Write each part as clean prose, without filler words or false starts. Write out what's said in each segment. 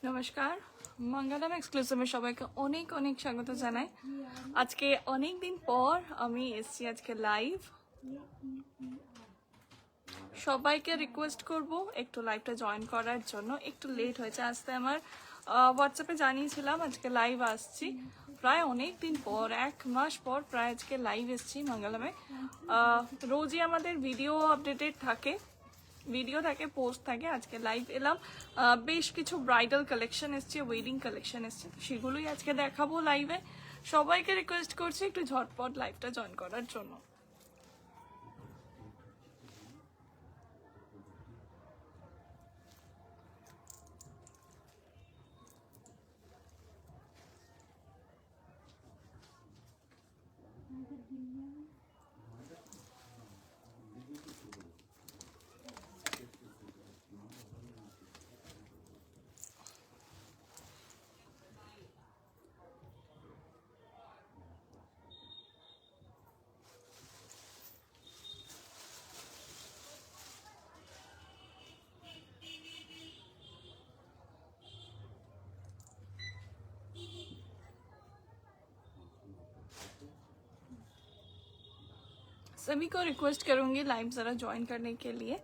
নমস্কার, মঙ্গলম এক্সক্লুসিভে সবাইকে অনেক অনেক স্বাগত জানাই। আজকে অনেক দিন পর আমি এসেছি আজকে লাইভ। সবাইকে রিকোয়েস্ট করব একটু লাইভটা জয়েন করার জন্য। একটু লেট হয়েছে আসতে, আমার হোয়াটসঅ্যাপে জানিয়েছিলাম আজকে লাইভ আসছি। প্রায় অনেক দিন পর, 1 মাস পর প্রায় আজকে লাইভ এসেছি মঙ্গলমে। রোজই আমাদের ভিডিও আপডেটেড থাকে, ভিডিও থাকে, পোস্ট থাকে। আজকে লাইভ এলাম। বেশ কিছু ব্রাইডাল কালেকশন এসছে, ওয়েডিং কালেকশন এসছে, তো সেগুলোই আজকে দেখাবো লাইভে। সবাইকে রিকোয়েস্ট করছি একটু ঝটপট লাইভটা জয়েন করার জন্য। सभी को रिक्वेस्ट करूंगी लाइव जरा ज्वाइन करने के लिए।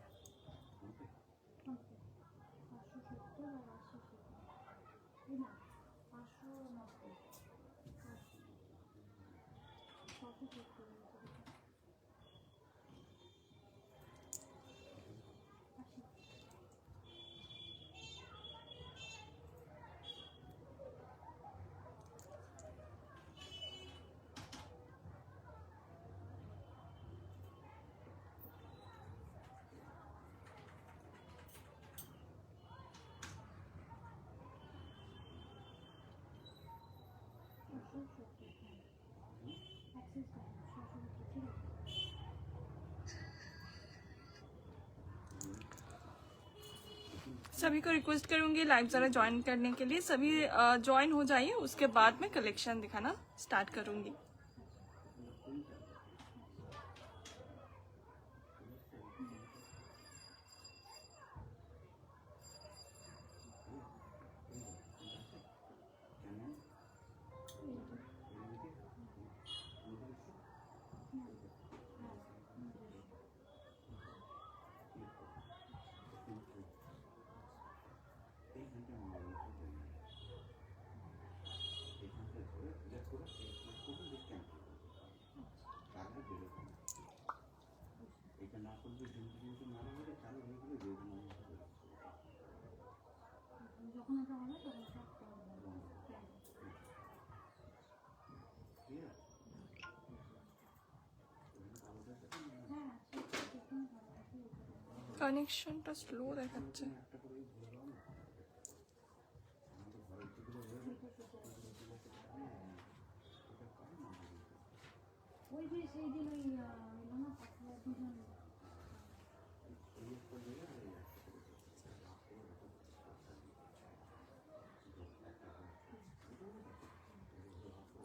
सभी को रिक्वेस्ट करूंगी लाइव जरा ज्वाइन करने के लिए। सभी ज्वाइन हो जाइए, उसके बाद मैं कलेक्शन दिखाना स्टार्ट करूंगी। কানেকশনটা স্লো দেখাচ্ছে।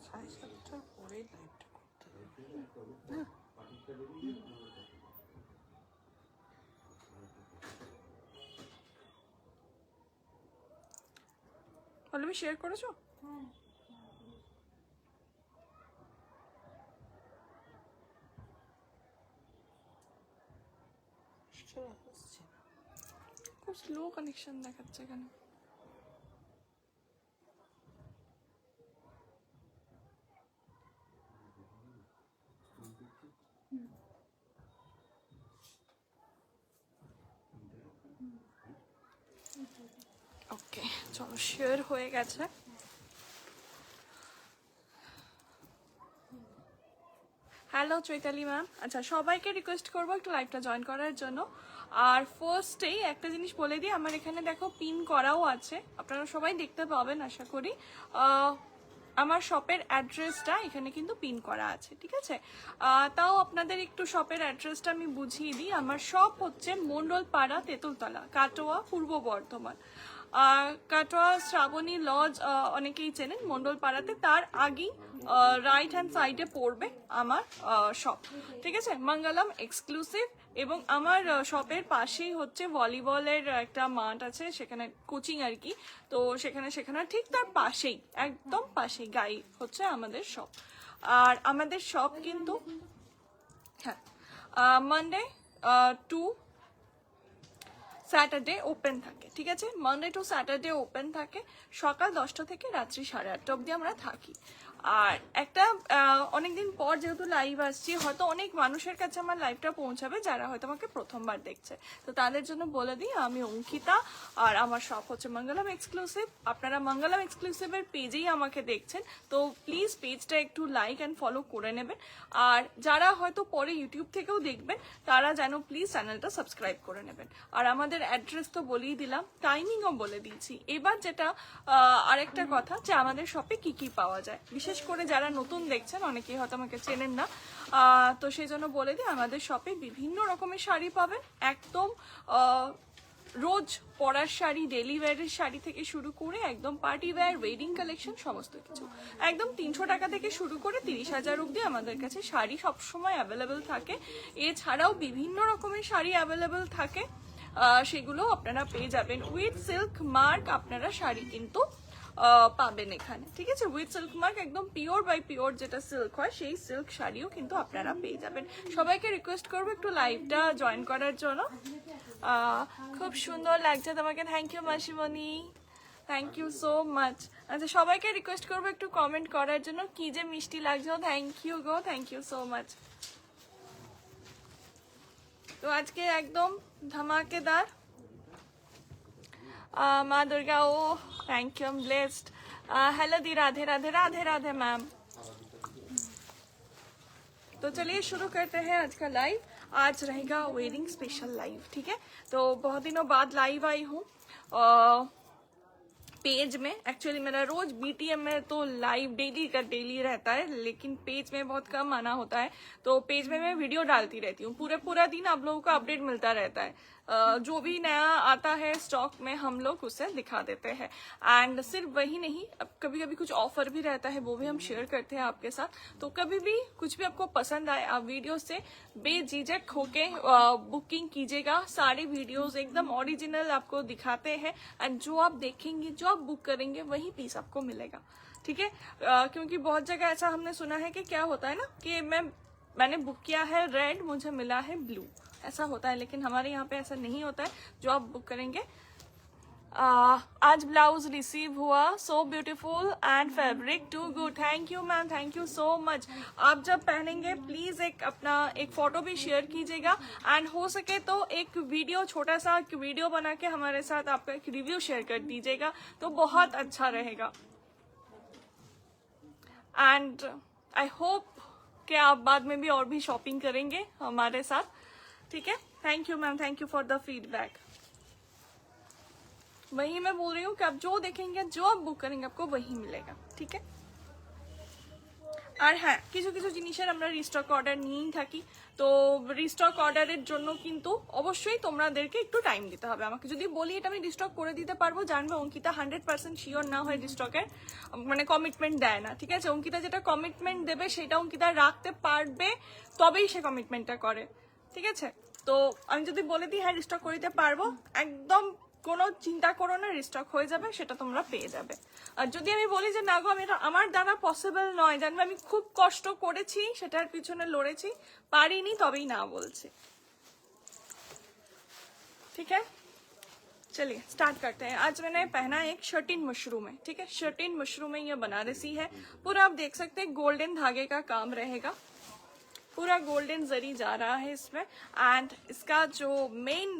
সাড়ে সাতটার পরেই লাইভটা করতে হবে। অলরেডি শেয়ার করেছো? খুব স্লো কানেকশন দেখাচ্ছে এখানে। ওকে, চলো শেয়ার হয়ে গেছে। Hello Chaitali ma'am. আচ্ছা, সবাইকে রিকোয়েস্ট করবো একটু লাইভটা জয়েন করার জন্য। আর ফার্স্টেই একটা জিনিস বলে দিই, আমার এখানে দেখো পিন করাও আছে, আপনারা সবাই দেখতে পাবেন আশা করি। আমার শপের অ্যাড্রেসটা এখানে কিন্তু পিন করা আছে, ঠিক আছে? তাও আপনাদের একটু শপের অ্যাড্রেসটা আমি বুঝিয়ে দিই। আমার শপ হচ্ছে মন্ডলপাড়া, তেঁতুলতলা, কাটোয়া, পূর্ব বর্ধমান। কাটোয়া শ্রাবণী লজ অনেকেই চেনেন মন্ডলপাড়াতে, তার আগেই রাইট হ্যান্ড সাইডে পড়বে আমার শপ, ঠিক আছে, মঙ্গলম এক্সক্লুসিভ। এবং আমার শপের পাশেই হচ্ছে ভলিবলের একটা মাঠ আছে, সেখানে কোচিং আর কি, তো সেখানে ঠিক তার পাশেই, একদম পাশেই গাই হচ্ছে আমাদের শপ। আর আমাদের শপ কিন্তু হ্যাঁ মানডে টু স্যাটারডে ওপেন থাকে, ঠিক আছে, মানডে টু স্যাটারডে ওপেন থাকে, সকাল 10টা থেকে রাত্রি 8:30 অবধি আমরা থাকি। আর একটা অনেকদিন পর যেহেতু লাইভ আসছি, হয়তো অনেক মানুষের কাছে আমার লাইভটা পৌঁছাবে যারা হয়তো আমাকে প্রথমবার দেখছে, তো তাদের জন্য বলে দিই আমি অঙ্কিতা, আর আমার শপ হচ্ছে মঙ্গলম এক্সক্লুসিভ। আপনারা মঙ্গলম এক্সক্লুসিভের পেজেই আমাকে দেখছেন, তো প্লিজ পেজটা একটু লাইক অ্যান্ড ফলো করে নেবেন। আর যারা হয়তো পরে ইউটিউব থেকেও দেখবেন তারা যেন প্লিজ চ্যানেলটা সাবস্ক্রাইব করে নেবেন। আর আমাদের অ্যাড্রেস তো বলেই দিলাম, টাইমিংও বলে দিয়েছি। এবার যেটা আরেকটা কথা, যে আমাদের শপে কি কি পাওয়া যায়, বিশেষ করে যারা নতুন দেখছেন, অনেকেই হয়তো আমাকে চেনেন না, তো সেই জন্য বলে দিই আমাদের শপে বিভিন্ন রকমের শাড়ি পাবেন, একদম রোজ পরার শাড়ি, ডেলি ওয়্যারের শাড়ি থেকে শুরু করে একদম পার্টি ওয়্যার, ওয়েডিং কালেকশন, সমস্ত কিছু একদম 300 টাকা থেকে শুরু করে 30,000 অবধি আমাদের কাছে শাড়ি সবসময় অ্যাভেলেবেল থাকে। এছাড়াও বিভিন্ন রকমের শাড়ি অ্যাভেলেবেল থাকে, সেগুলো আপনারা পেয়ে যাবেন। উইথ সিল্ক মার্ক আপনারা শাড়ি কিন্তু পাবেন এখানে, ঠিক আছে, উইথ সিল্ক মার্ক, একদম পিওর বাই পিওর যেটা সিল্ক হয় সেই সিল্ক শাড়িও কিন্তু আপনারা পেয়ে যাবেন। সবাইকে রিকোয়েস্ট করবো একটু লাইভটা জয়েন করার জন্য। খুব সুন্দর লাগছে তোমাকে, থ্যাংক ইউ মাসিমণি, থ্যাংক ইউ সো মাচ। আচ্ছা সবাইকে রিকোয়েস্ট করবো একটু কমেন্ট করার জন্য, কি যে মিষ্টি লাগছে, থ্যাংক ইউ গো, থ্যাংক ইউ সো মাচ। তো আজকে একদম ধামাকেদার माँ Durga, oh thank you, I am blessed. Hello दी, राधे राधे राधे राधे मैम। तो चलिए शुरू करते हैं आज का लाइव। आज रहेगा वेडिंग स्पेशल लाइव, ठीक है। तो बहुत दिनों बाद लाइव आई हूँ पेज में। एक्चुअली मेरा रोज बीटीएम में तो लाइव डेली का डेली रहता है, लेकिन पेज में बहुत कम आना होता है, तो पेज में मैं वीडियो डालती रहती हूँ। पूरा दिन आप लोगों को अपडेट मिलता रहता है, जो भी नया आता है स्टॉक में हम लोग उसे दिखा देते हैं। एंड सिर्फ वही नहीं, अब कभी कभी कुछ ऑफर भी रहता है, वो भी हम शेयर करते हैं आपके साथ। तो कभी भी कुछ भी आपको पसंद आए, आप वीडियो से बेझिझक होके बुकिंग कीजिएगा। सारे वीडियोस एकदम ओरिजिनल आपको दिखाते हैं, एंड जो आप देखेंगे, जो आप बुक करेंगे, वही पीस आपको मिलेगा, ठीक है। क्योंकि बहुत जगह ऐसा हमने सुना है कि क्या होता है ना, कि मैंने बुक किया है रेड, मुझे मिला है ब्लू, ऐसा होता है, लेकिन हमारे यहाँ पे ऐसा नहीं होता है। जो आप बुक करेंगे, आज ब्लाउज रिसीव हुआ, so beautiful and fabric too good, thank you ma'am, thank you so much. आप जब पहनेंगे प्लीज अपना एक फोटो भी शेयर कीजिएगा, एंड हो सके तो एक वीडियो, छोटा सा वीडियो बना के हमारे साथ आपका एक रिव्यू शेयर कर दीजिएगा, तो बहुत अच्छा रहेगा। एंड आई होप कि आप बाद में भी और भी शॉपिंग करेंगे हमारे साथ, ठीक है। Thank you ma'am, thank you for the feedback. वही मैं बोल रही हूँ कि आप जो देखेंगे, जो आप बुक करेंगे, आपको वही मिलेगा, ठीक है। আর হ্যাঁ, কিছু কিছু জিনিসের আমরা রিস্টক অর্ডার নিয়েই থাকি, তো রিস্টক অর্ডারের জন্য কিন্তু অবশ্যই তোমাদেরকে একটু টাইম দিতে হবে। আমাকে যদি বলি এটা আমি রিস্টক করে দিতে পারবো, জানবে অঙ্কিতা 100% শিওর না হয় রিস্টকের মানে কমিটমেন্ট দেয় না, ঠিক আছে। অঙ্কিতা যেটা কমিটমেন্ট দেবে সেটা অঙ্কিতা রাখতে পারবে, তবেই সে কমিটমেন্টটা করে, ঠিক আছে। তো আমি যদি বলে দিই হ্যাঁ রিস্টক করে দিতে পারবো, একদম কোনো চিন্তা করো না, রিস্টক হয়ে যাবে, সেটা তোমরা পেয়ে যাবে। আর যদি আমি বলি যে না গো আমি আমার দ্বারা পসিবল নয়, জানবে আমি খুব কষ্ট করেছি, সেটার পিছনে লড়েছি, পারিনি, তবেই না বলছি, ठीक है। चलिए स्टार्ट करते हैं। आज मैंने पहना एक शर्टिन मशरूम है, ठीक है, शर्टिन मशरूम में ये बनारसी है, पूरा आप देख सकते हैं गोल्डन धागे का काम रहेगा, पूरा गोल्डन जरी जा रहा है इसमें। एंड इसका जो मेन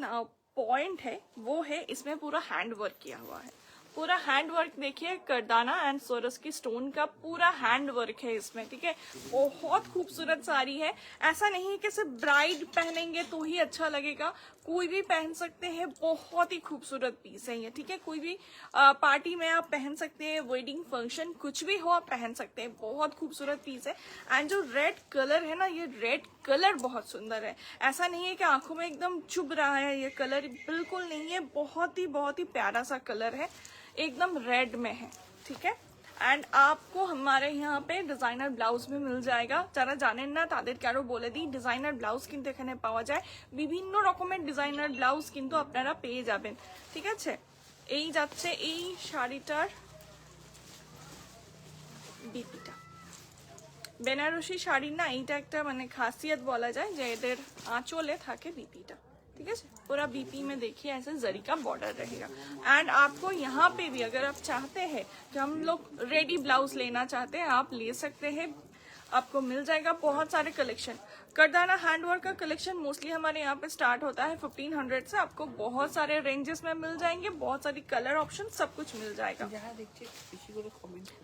पॉइंट है वो है इसमें पूरा हैंड वर्क किया हुआ है, पूरा हैंड वर्क देखिए, करदाना एंड सोरस की स्टोन का पूरा हैंड वर्क है इसमें, ठीक है। बहुत खूबसूरत साड़ी है, ऐसा नहीं है कि सिर्फ ब्राइड पहनेंगे तो ही अच्छा लगेगा, कोई भी पहन सकते हैं, बहुत ही खूबसूरत पीस है ये, ठीक है। कोई भी पार्टी में आप पहन सकते हैं, वेडिंग फंक्शन कुछ भी हो आप पहन सकते हैं, बहुत खूबसूरत पीस है। एंड जो रेड कलर है ना, ये रेड कलर बहुत सुंदर है, ऐसा नहीं है कि आंखों में एकदम चुभ रहा है, ये कलर बिल्कुल नहीं है, बहुत ही प्यारा सा कलर है, एकदम रेड में है, ठीक है। एंड आपको हमारे यहाँ पे डिजाइनर ब्लाउज भी मिल जाएगा। যারা জানেন না তাদেরকে আরো বলে দিই, ডিজাইনার ব্লাউজ কিন্তু এখানে পাওয়া যায়, বিভিন্ন রকমের ডিজাইনার ব্লাউজ কিন্তু আপনারা পেয়ে যাবেন, ঠিক আছে। এই যাচ্ছে এই শাড়িটার বিপিটা, বেনারসি শাড়ি না, এইটা একটা মানে খাসিয়ত বলা যায় যে এদের আঁচলে থাকে বিপিটা, ठीक है। पूरा बीपी में देखिए ऐसे जरी का बॉर्डर रहेगा। एंड आपको यहाँ पे भी अगर आप चाहते हैं कि हम लोग रेडी ब्लाउज लेना चाहते हैं, आप ले सकते हैं, आपको मिल जाएगा बहुत सारे कलेक्शन। करदाना हैंडवर्क का कलेक्शन मोस्टली हमारे यहाँ पे स्टार्ट होता है 1500 से, आपको बहुत सारे रेंजेस में मिल जाएंगे, बहुत सारी कलर ऑप्शन सब कुछ मिल जाएगा।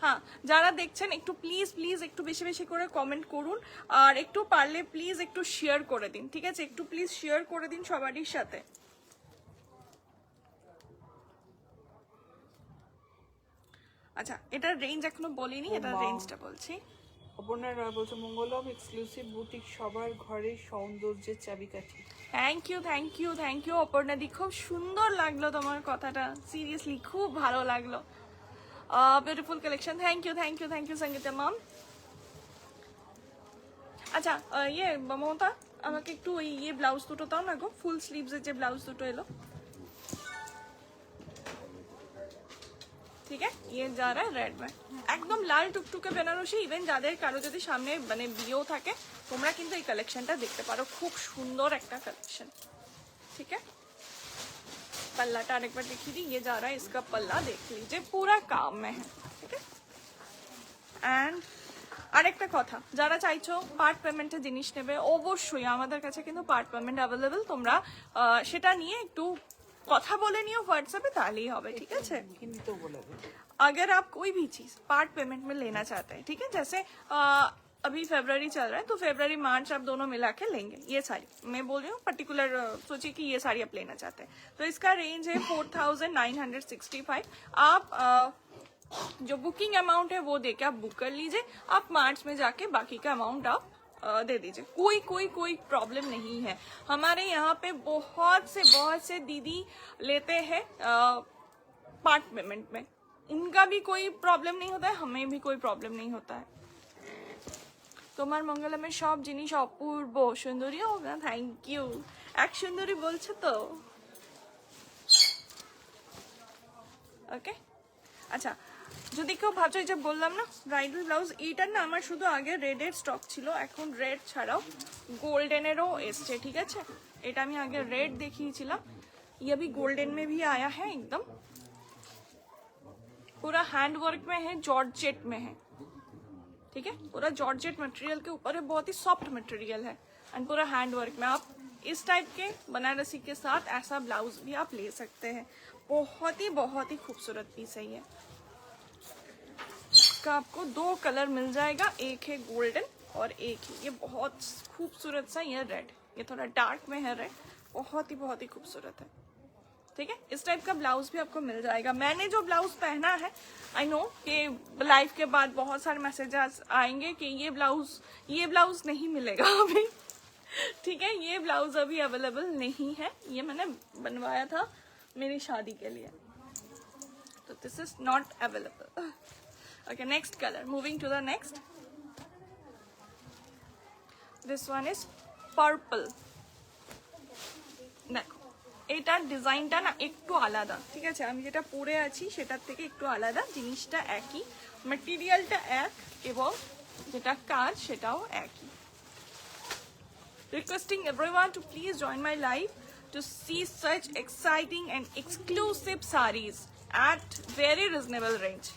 हाँ, যারা দেখছেন একটু প্লিজ একটু বেশি বেশি করে কমেন্ট করুন, আর একটু পারলে প্লিজ একটু শেয়ার করে দিন, ঠিক আছে। একটু প্লিজ শেয়ার করে দিন সবারই সাথে। আচ্ছা, এটার রেঞ্জ এখনো বলিনি, এটার রেঞ্জটা বলছি। অপর্ণা রয় বলছে মঙ্গলম এক্সক্লুসিভ বুটিক, সবার ঘরে সৌন্দর্যের চাবিকাঠি। থ্যাংক ইউ অপর্ণা দি, খুব সুন্দর লাগলো তোমার কথাটা, সিরিয়াসলি খুব ভালো লাগলো। Beautiful collection, thank you Sangeeta ma'am. আচ্ছা ইয়ে মমতা, আমাকে একটু ওই ইয়ে ব্লাউজ দুটো দাও না গো, ফুল স্লিভসের যে ব্লাউজ দুটো এলো, ঠিক আছে। ये जा रहा है रेड में, একদম লাল টুকটুকে বেনারসি। ইভেন যাদের কারো যদি সামনে মানে বিয়েও থাকে, তোমরা কিন্তু এই কালেকশনটা দেখতে পারো, খুব সুন্দর একটা কালেকশন, ठीक है। पल्लाটা আরেকবার দেখিয়ে দিই, ये जा रहा है इसका पल्ला, देख लीजिए पूरा काम में है, ठीक है। एंड আরেকটা কথা, যারা চাইছো পার্ট পেমেন্টে জিনিস নেবে, অবশ্যই আমাদের কাছে কিন্তু পার্ট পেমেন্ট অ্যাভেলেবেল, তোমরা সেটা নিয়ে একটু কথা বলে নিও হোয়াটসঅ্যাপে, তাহলেই হবে, ठीक है। अगर आप कोई भी चीज पार्ट पेमेंट में लेना चाहते हैं, ठीक है, जैसे अभी फरवरी चल रहा है तो फरवरी मार्च आप दोनों मिला के लेंगे, ये साड़ी मैं बोल रही हूँ पर्टिकुलर, सोचिए कि ये साड़ी आप लेना चाहते हैं, तो इसका रेंज है 4965। आप जो बुकिंग अमाउंट है वो देके आप बुक कर लीजिए, आप मार्च में जाके बाकी का अमाउंट आप दे दीजिए, कोई प्रॉब्लम नहीं है। हमारे यहाँ पे बहुत से दीदी लेते हैं पार्ट पेमेंट में, उनका भी कोई प्रॉब्लम नहीं होता है, हमें भी कोई प्रॉब्लम नहीं होता है। তোমার মঙ্গলমের সব জিনিস অপূর্ব সুন্দরী, ও থ্যাংক ইউ, এক সুন্দরী বলছো তো, ওকে। আচ্ছা, যদি কেউ ভাবছো যে বললাম না ব্রাইডাল ব্লাউজ, এইটার না আমার শুধু আগে রেডের স্টক ছিল, এখন রেড ছাড়াও গোল্ডেনেরও এসছে, ঠিক আছে। এটা আমি আগে রেড দেখিয়েছিলাম, ये भी गोल्डन में भी आया है, एकदम पूरा हैंड वर्क में है, जॉर्जेट में है, ठीक है, पूरा जॉर्जेट मटेरियल के ऊपर है, बहुत ही सॉफ्ट मटेरियल है, एंड पूरा हैंड वर्क में। आप इस टाइप के बनारसी के साथ ऐसा ब्लाउज भी आप ले सकते हैं, बहुत ही खूबसूरत पीस है ये। इसका आपको 2 कलर मिल जाएगा, एक है गोल्डन और एक ही ये बहुत खूबसूरत सा ये रेड, ये थोड़ा डार्क में है रेड, बहुत ही खूबसूरत है, ठीक है। इस टाइप का ब्लाउज भी आपको मिल जाएगा। मैंने जो ब्लाउज पहना है, आई नो कि लाइव के बाद बहुत सारे मैसेजेस आएंगे कि ये ब्लाउज नहीं मिलेगा अभी, ठीक है, ये ब्लाउज अभी अवेलेबल नहीं है, ये मैंने बनवाया था मेरी शादी के लिए, तो this is not available. Okay, next colour, moving to the next, this one is purple. देखो এটার ডিজাইনটা না একটু আলাদা, ঠিক আছে, আমি যেটা পরে আছি সেটার থেকে একটু আলাদা, জিনিসটা একই, ম্যাটেরিয়ালটা এক এবং যেটা কাজ সেটাও একই। Requesting everyone to please join my live to see such exciting and exclusive sarees at very reasonable range।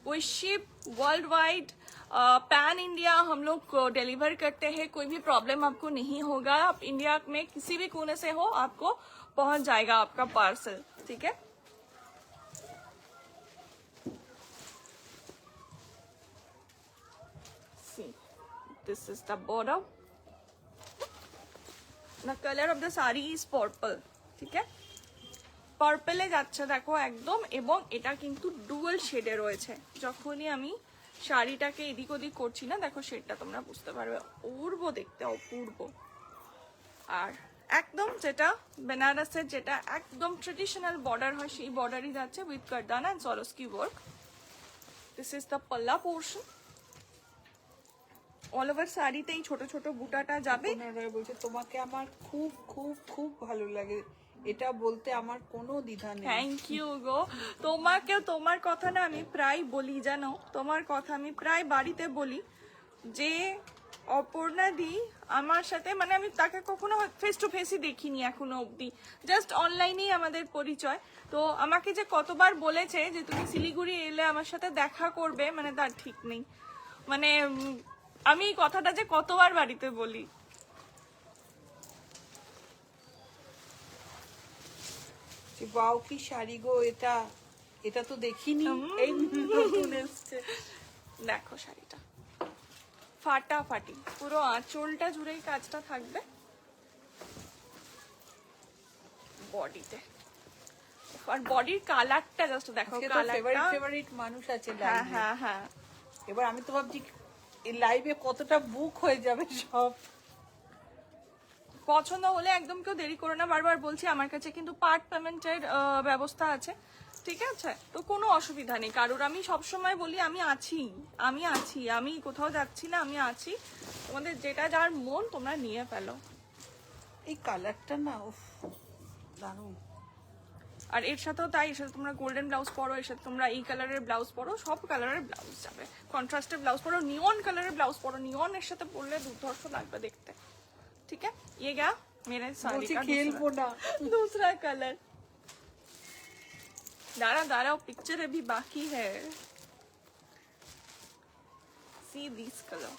We ship worldwide, pan India हम लोग डिलीवर करते हैं, कोई भी प्रॉब्लम आपको नहीं होगा, आप इंडिया में किसी भी कोने से हो आपको पहुंच जाएगा आपका पार्सल, ठीक है। This is the border. The color of the saree is purple. ঠিক আছে, পার্পলে যাচ্ছে দেখো একদম, এবং এটা কিন্তু ডুয়াল শেডে রয়েছে। যখনই আমি শাড়িটাকে এদিক ওদিক করছি না, দেখো শেডটা তোমরা বুঝতে পারবে, অপূর্ব দেখতে, অপূর্ব। আর একদম যেটা বেনারসের যেটা একদম ট্রেডিশনাল বর্ডার হয়, সেই বর্ডারই যাচ্ছে উইথ কারদানা and Swarovski work. This is the pallu portion. All over শাড়িতে এই ছোট ছোট বুটাটা যাবে। ওনারা বলছে তোমাকে আমার খুব খুব খুব ভালো লাগে, এটা বলতে আমার কোনো দ্বিধা নেই। থ্যাংক ইউ গো। তোমাকেও, তোমার কথা না আমি প্রায় বলি, জানো তোমার কথা আমি প্রায় বাড়িতে বলি, যে অপর্ণা দি আমার সাথে, মানে আমি তাকে কখনো ফেস টু ফেসই দেখিনি এখনো অবধি, জাস্ট অনলাইনেই আমাদের পরিচয়। তো আমাকে যে কতবার বলেছে যে তুমি শিলিগুড়ি এলে আমার সাথে দেখা করবে, মানে তার ঠিক নেই। মানে আমি এই কথাটা যে কতবার বাড়িতে বলি। বাও কি শাড়ি গো, এটা এটা তো দেখিনি, এই নতুন এসছে। দেখো শাড়িটা ফাটাফাটি, পুরো আঁচলটা জুড়েই কাজটা থাকবে বডিতে। আর বডির কালারটা জাস্ট দেখো, কালারটা ফেভারিট মানুষ আছে হ্যাঁ লাইভে। হ্যাঁ হ্যাঁ। এবার আমি তো ভাবছি এই লাইভে কতটা বুক হয়ে যাবে সব। পছন্দ হলে একদম কেউ দেরি করো না, বারবার বলছি আমার কাছে কিন্তু পার্ট পেমেন্টের ব্যবস্থা আছে, ঠিক আছে? তো কোনো অসুবিধা নেই কারোর। আমি সবসময় বলি আমি আছি, আমি আছি, আমি কোথাও যাচ্ছি না, আমি আছি। তোমাদের যেটা যার মন তোমরা নিয়ে ফেলো। এই কালারটা না উফ দারুণ। আর এর সাথেও তাই, এর সাথে তোমরা গোল্ডেন ব্লাউজ পরো, এর সাথে তোমরা এই কালারের ব্লাউজ পরো, সব কালারের ব্লাউজ যাবে। কন্ট্রাস্টের ব্লাউজ পরো, নিয়ন কালারের ব্লাউজ পরো, নিয়ন এর সাথে পরলে দুর্ধর্ষ লাগবে দেখতে। ठीक है, ये गया मेरे साड़ी का खेलबो ना दूसरा कलर। दारा दारा पिक्चर अभी बाकी है। See this colour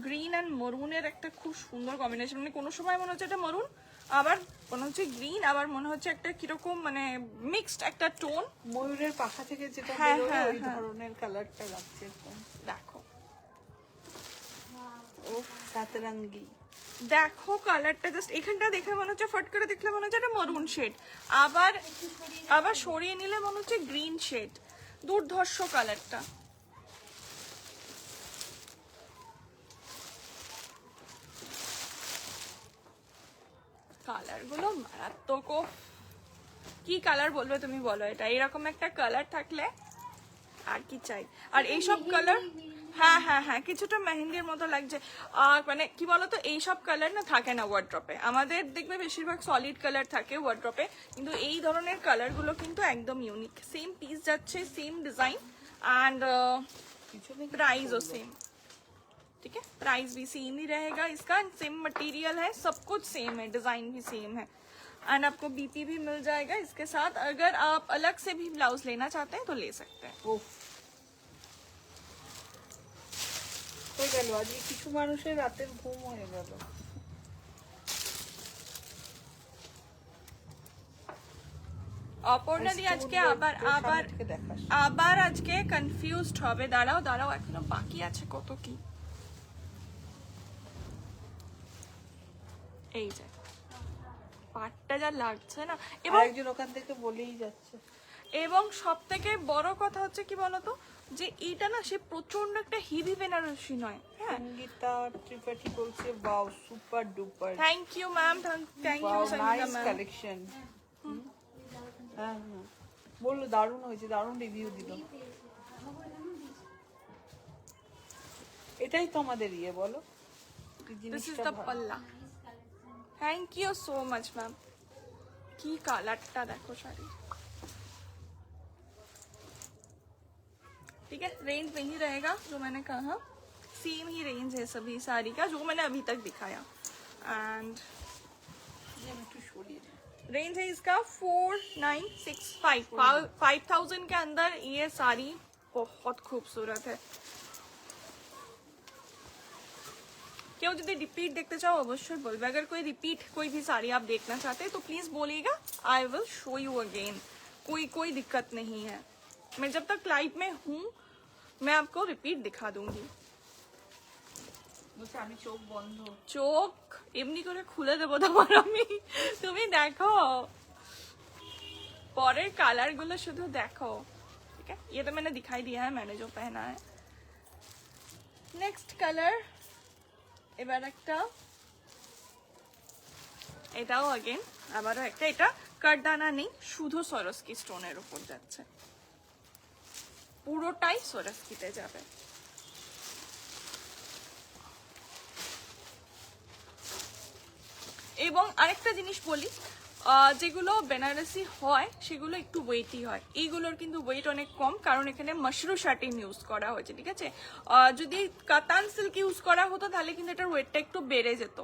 green and মরুনের একটা খুব সুন্দর কম্বিনেশন। মানে কোনো সময় মনে হচ্ছে এটা মরুন, আবার মনে হচ্ছে গ্রিন, আবার মনে হচ্ছে একটা কিরকম মানে মিক্সড একটা টোন। ময়ূরের পাখা থেকে যেটা হ্যাঁ, বেরোয় হ্যাঁ, ওই হ্যাঁ। ধরনের কালারটা লাগছে একদম। দেখো ও সাতরঙ্গি, দেখো কালারটা জাস্ট এখানটা দেখে মনে হচ্ছে, ফট করে দেখলে মনে হচ্ছে এটা মরুন শেড, আবার আবার সরিয়ে নিলে মনে হচ্ছে গ্রিন শেড। দুর্ধর্ষ কালারটা। কালার গুলো মারাত্মক। কি কালার বলবে তুমি বলো, এটা এরকম একটা কালার থাকলে আর কি চাই। আর এইসব কালার, হ্যাঁ হ্যাঁ হ্যাঁ, কিছুটা মেহেন্দির মতো লাগছে। আর মানে কি বলতো, এইসব কালার না থাকে না ওয়ার্ড্রপে। আমাদের দেখবে বেশিরভাগ সলিড কালার থাকে ওয়ার্ড্রপে, কিন্তু এই ধরনের কালারগুলো কিন্তু একদম ইউনিক। সেম পিস যাচ্ছে, same design and price same, ठीक है? प्राइस भी सेम ही रहेगा इसका, सेम मटेरियल है, सब कुछ सेम है, डिजाइन भी सेम है एंड आपको बीपी भी मिल जाएगा इसके साथ। अगर आप अलग से भी ब्लाउज लेना चाहते हैं तो ले सकते हैं। উফ হয়ে গেল আজকে কিছু মানুষের রাতের ঘুম হয়ে গেল। অপর্ণা দি আজকে আবার আজকে কনফিউজড হবে। দাঁড়াও দাঁড়াও, এখনো বাকি আছে কত কি। এই যে পাটটা যা লাগছে না, এবং একজন ওখান থেকে বলেই যাচ্ছে। এবং সব থেকে বড় কথা হচ্ছে কি বলতো, যে এটা না সে প্রচন্ড একটা হেভি বেনারসি নয়। হ্যাঁ, সঙ্গীতা ত্রিপাঠী বলছে wow super duper, thank you ma'am, thank you wow Sangeeta nice ma'am. Collection. হ্যাঁ হ্যাঁ বললো দারুণ হয়েছে, দারুণ রিভিউ দিল। এটাই তো আমাদের ইয়ে বলো, দিস ইজ দ্য পাল্লা। Thank you so much ma'am. কি কালারটা দেখো শাড়ি, ठीक है? रेंज वही रहेगा जो मैंने कहा, सेम ही रेंज है सभी साड़ी का जो मैंने अभी तक दिखाया। एंड একটু সরিয়ে দিই। रेंज है इसका 4965, 5000 के अंदर ये साड़ी बहुत खूबसूरत है। क्यों यदि रिपीट देखते चाहो अवश्य बोलबे। अगर कोई रिपीट कोई भी साड़ी आप देखना चाहते हैं तो प्लीज बोलिएगा, I will show you again. कोई दिक्कत नहीं है, मैं जब तक लाइव में हूँ मैं आपको रिपीट दिखा दूंगी। বলছে আমি চোখ বন্ধ। চোখ এমনি করে খুলে দেবো তোমার আমি, তুমি দেখো পরের কালার গুলো শুধু দেখো। ठीक है, ये तो मैंने दिखाई दिया है मैंने जो पहना है। नेक्स्ट कलर এবার একটা, এটাও अगेन আবারও একটা, এটা কারদানা নেই, শুধু সরস্কি স্টোনের উপর যাচ্ছে, পুরোটাই সরস্কিতে যাবে। এবং আরেকটা জিনিস বলি, যেগুলো বেনারসি হয় সেগুলো একটু ওয়েটি হয়, এইগুলোর কিন্তু ওয়েট অনেক কম, কারণ এখানে মাশরু শাটিন ইউজ করা হয়েছে। ঠিক আছে, যদি কাতান সিল্ক ইউজ করা হতো তাহলে কিন্তু এটার ওয়েটটা একটু বেড়ে যেত।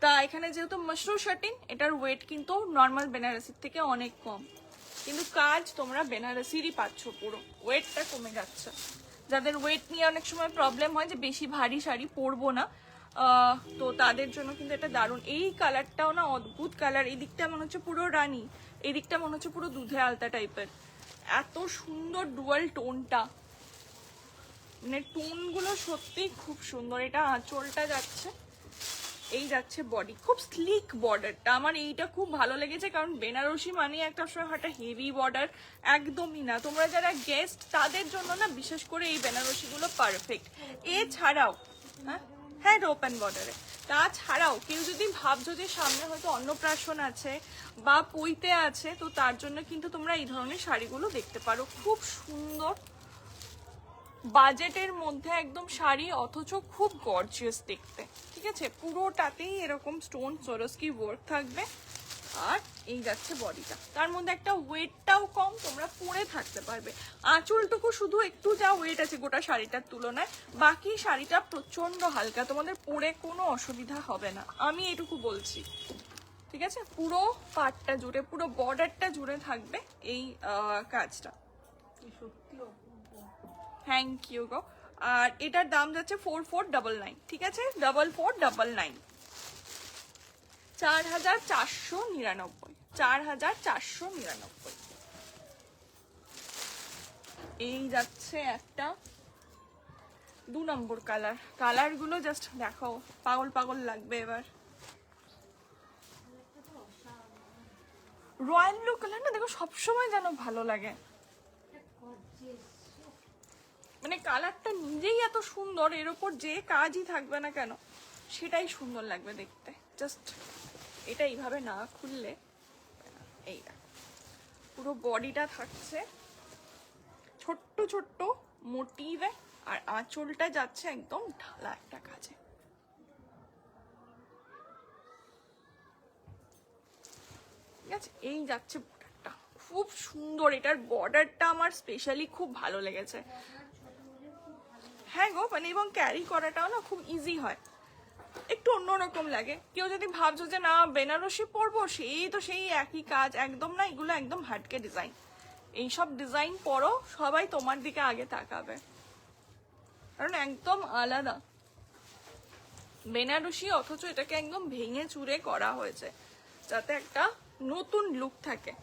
তা এখানে যেহেতু মাশরু শাটিন, এটার ওয়েট কিন্তু নর্মাল বেনারসির থেকে অনেক কম, কিন্তু কাজ তোমরা বেনারসিরই পাচ্ছ, পুরো ওয়েটটা কমে যাচ্ছে। যাদের ওয়েট নিয়ে অনেক সময় প্রবলেম হয় যে বেশি ভারী শাড়ি পরবো না, তো তাদের জন্য কিন্তু এটা দারুণ। এই কালারটাও না অদ্ভুত কালার, এই দিকটা মনে হচ্ছে পুরো রানী, এই দিকটা মনে হচ্ছে পুরো দুধে আলতা টাইপের, এত সুন্দর ডুয়াল টোনটা, মানে টোনগুলো সত্যি খুব সুন্দর। এটা আঁচলটা যাচ্ছে, এই যাচ্ছে বডি, খুব স্লিক বর্ডারটা, আমার এইটা খুব ভালো লেগেছে, কারণ বেনারসি মানে একটা সময় একটা হেভি বর্ডার, একদমই না। তোমরা যারা গেস্ট তাদের জন্য না বিশেষ করে এই বেনারসিগুলো পারফেক্ট। এছাড়াও হ্যাঁ ওপেন বর্ডারে, তাছাড়াও কেউ যদি ভাবছো যে সামনে হয়তো অন্নপ্রাশন আছে বা পৈতে আছে, তো তার জন্য কিন্তু তোমরা এই ধরনের শাড়িগুলো দেখতে পারো, খুব সুন্দর বাজেটের মধ্যে একদম শাড়ি, অথচ খুব গর্জিয়াস দেখতে। ঠিক আছে, পুরোটাতেই এরকম স্টোন সরস্কি ওয়ার্ক থাকবে, আর এই যাচ্ছে বডিটা, তার মধ্যে একটা ওয়েটটাও কম, তোমরা পরে থাকতে পারবে। আঁচলটুকু শুধু একটু যা ওয়েট আছে গোটা শাড়িটার তুলনায়, বাকি শাড়িটা প্রচন্ড হালকা, তোমাদের পরে কোনো অসুবিধা হবে না, আমি এটুকু বলছি। ঠিক আছে, পুরো পাটটা জুড়ে, পুরো বর্ডারটা জুড়ে থাকবে এই কাজটা। সত্যি অপূর্ব। থ্যাংক ইউ গো। আর এটার দাম যাচ্ছে 4499। ঠিক আছে, 4499, 4499, 4499। এই যাচ্ছে একটা 2 নম্বর কালার, কালারগুলো জাস্ট দেখো, পাগল পাগল লাগবে। এবার রয়্যাল ব্লু কালার না, দেখো সবসময় যেন ভালো লাগে, মানে কালারটা নিজেই এত সুন্দর, এর উপর যে কাজই থাকবে না কেন সেটাই সুন্দর লাগবে দেখতে। জাস্ট এটা এইভাবে না খুললে, এই পুরো বডিটা থাকছে ছোট্ট ছোট্ট মোটিভে, আর আঁচলটা যাচ্ছে একদম ঢালা একটা কাজে। ঠিক আছে, এই যাচ্ছে বর্ডারটা, খুব সুন্দর, এটার বর্ডারটা আমার স্পেশালি খুব ভালো লেগেছে। হ্যাঁ গো, মানে এবং ক্যারি করাটাও না খুব ইজি হয়, একটু অন্যরকম লাগে। কেউ যদি ভাবছো যে না বেনারসি পরবো, সেই একই কাজ, একদম না, এগুলো একদম হাটকে ডিজাইন, এইসব ডিজাইন পরো সবাই তোমার দিকে আগে তাকাবে, কারণ একদম আলাদা বেনারসি, অথচ এটাকে একদম ভেঙে চুরে করা হয়েছে যাতে একটা নতুন লুক থাকে।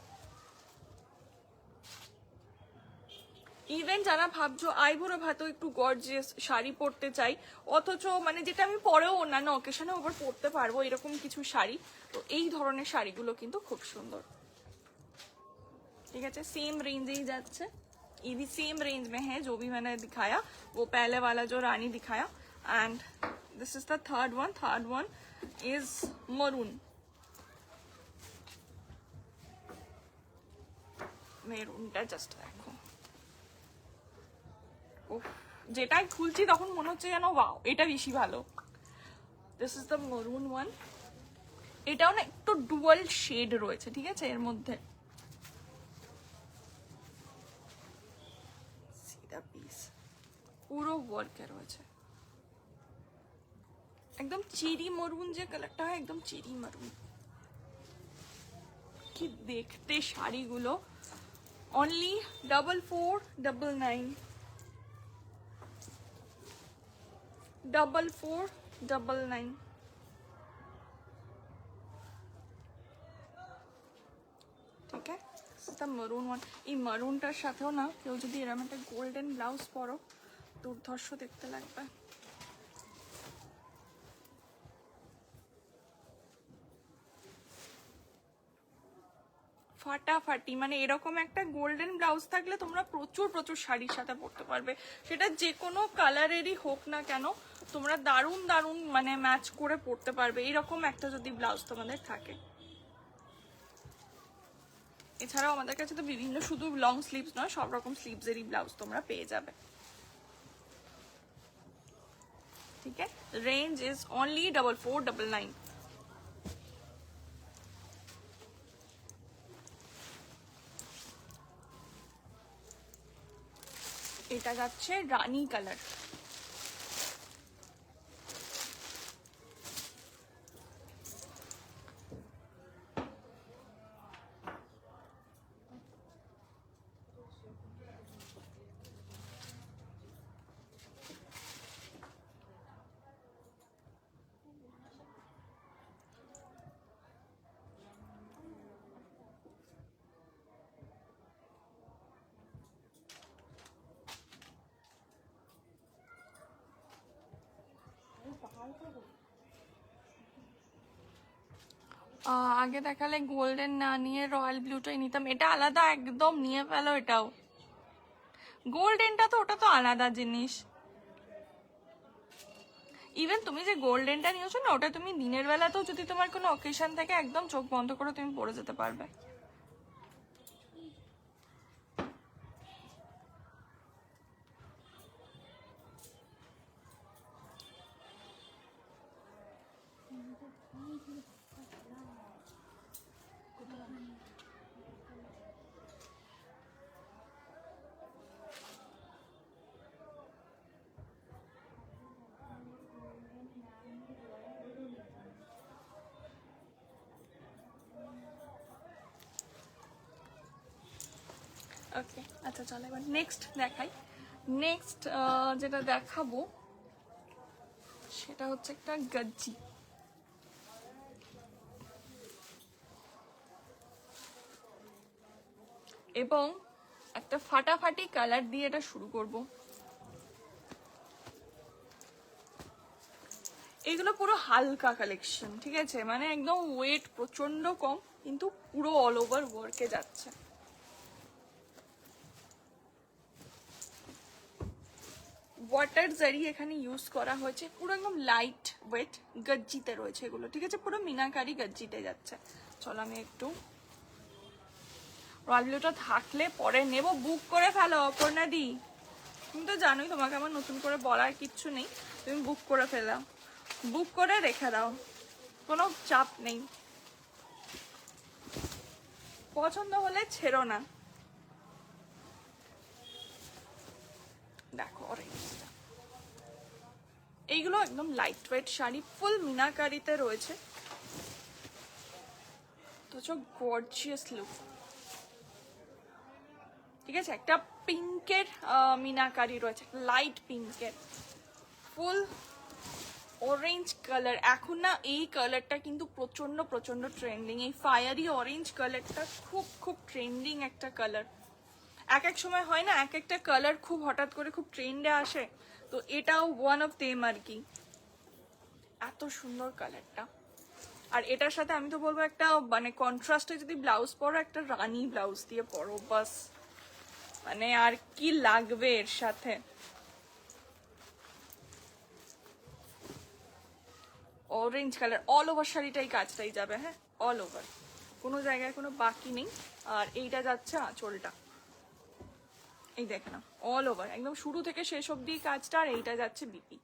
ইভেন যারা ভাবছো আইবুড়ো ভাতেও একটু গর্জিয়াস শাড়ি পরতে চাই, অথচ মানে যেটা আমি পরেও অন্যান্য অকেশনে ওপর পরতে পারবো, এরকম কিছু শাড়ি, তো এই ধরনের শাড়িগুলো কিন্তু খুব সুন্দর। ठीक है, सेम रेंज ही जाच्छे, ये भी सेम रेंज में है जो भी मैंने दिखाया, वो पहले वाला जो रानी दिखाया। And this is the third one is maroon, মেরুনটা জাস্ট দেখো, যেটাই খুলছি তখন মনে হচ্ছে যেন ওয়াও এটা বেশি ভালো। This is the maroon one, এটাও না একটু ডুয়াল শেড রয়েছে। ঠিক আছে, এর মধ্যে সিধা পিস পুরো ওয়ার্কে রয়েছে, একদম চেরি মরুন যে কালারটা হয়, একদম চেরি মরুন। কি দেখতে শাড়িগুলো, অনলি 4499, 4499। ঠিক আছে, মরুন ওয়ান, এই মরুনটার সাথেও না কেউ যদি এরকম একটা গোল্ডেন ব্লাউজ পরো, দুর্ধর্ষ দেখতে লাগবে। ফাটাফাটি, মানে এরকম একটা গোল্ডেন ব্লাউজ থাকলে তোমরা প্রচুর প্রচুর শাড়ির সাথে পরতে পারবে, সেটা যে কোনো কালারেরই হোক না কেন তোমরা দারুণ দারুণ মানে ম্যাচ করে পরতে পারবে এরকম একটা যদি ব্লাউজ তোমাদের থাকে। এছাড়াও আমাদের কাছে তো বিভিন্ন শুধু লং স্লিভস নয়, সব রকম স্লিভসেরই ব্লাউজ তোমরা পেয়ে যাবে। ঠিক আছে, রেঞ্জ ইজ অনলি 4499। এটা যাচ্ছে রানী কালার। আগে দেখালে গোল্ডেন না নিয়ে রয়্যাল ব্লুটাই নিতাম, এটা আলাদা একদম, নিয়ে ফেলো এটাও। গোল্ডেনটা তো ওটা তো আলাদা জিনিস। ইভেন তুমি যে গোল্ডেনটা নিয়েছো না, ওটা তুমি দিনের বেলাতেও যদি তোমার কোনো অকেশন থাকে একদম চোখ বন্ধ করে তুমি পরে যেতে পারবে। ওকে, আচ্ছা চলো এবার নেক্সট দেখাই। নেক্সট যেটা দেখাবো সেটা হচ্ছে একটা গজ্জি। এবং একটা ফাটাফাটি কালার দিয়ে এটা শুরু করব। এগুলো পুরো হালকা কালেকশন, ঠিক আছে, মানে একদম ওয়েট প্রচন্ড কম, কিন্তু পুরো অল ওভার ওয়ার্কে যাচ্ছে। ওয়াটার জারি এখানে ইউজ করা হয়েছে, পুরো একদম লাইট ওয়েট গজ্জিতে রয়েছে এগুলো, ঠিক আছে, পুরো মিনাকারি গজ্জিতে যাচ্ছে। চলো আমি একটু রয়্যাল ব্লুটা থাকলে পরে নেব, বুক করে ফেলো অপর্ণা দি, তুমি তো জানোই তোমাকে আমার নতুন করে বলার কিচ্ছু নেই, তুমি বুক করে ফেলাও, বুক করে রেখে দাও, কোনো চাপ নেই, পছন্দ হলে ছেড়ো না। দেখো অরেঞ্জটা, এইগুলো একদম লাইট ওয়েট শাড়ি, ফুল মিনাকারিতে রয়েছে, তো গর্জিয়াস লুক, ঠিক আছে। একটা পিঙ্কের মিনাকারি রয়েছে, লাইট পিঙ্কের, ফুল অরেঞ্জ কালার। এখন না এই কালারটা কিন্তু প্রচন্ড প্রচন্ড ট্রেন্ডিং, এই ফায়ারি অরেঞ্জ কালারটা খুব খুব ট্রেন্ডিং একটা কালার। এক এক সময় হয় না এক একটা কালার খুব হঠাৎ করে খুব ট্রেন্ডে আসে, তো এটাও ওয়ান অফ দেম আর কি। এত সুন্দর কালারটা, আর এটার সাথে আমি তো বলবো একটা মানে কন্ট্রাস্টে যদি ব্লাউজ পরো, একটা রানী ব্লাউজ দিয়ে পরো, বাস মানে আর কি লাগবে এর সাথে। অরেঞ্জ কালার, অল ওভার শাড়িটাই কাজটাই যাবে, হ্যাঁ অল ওভার, কোনো জায়গায় কোনো বাকি নেই। আর এইটা যাচ্ছে আঁচলটা, এই দেখে না ऑल ओवर एकदम शुरू থেকে শেষ অবধি কাজটা। আর এইটা যাচ্ছে बीपी,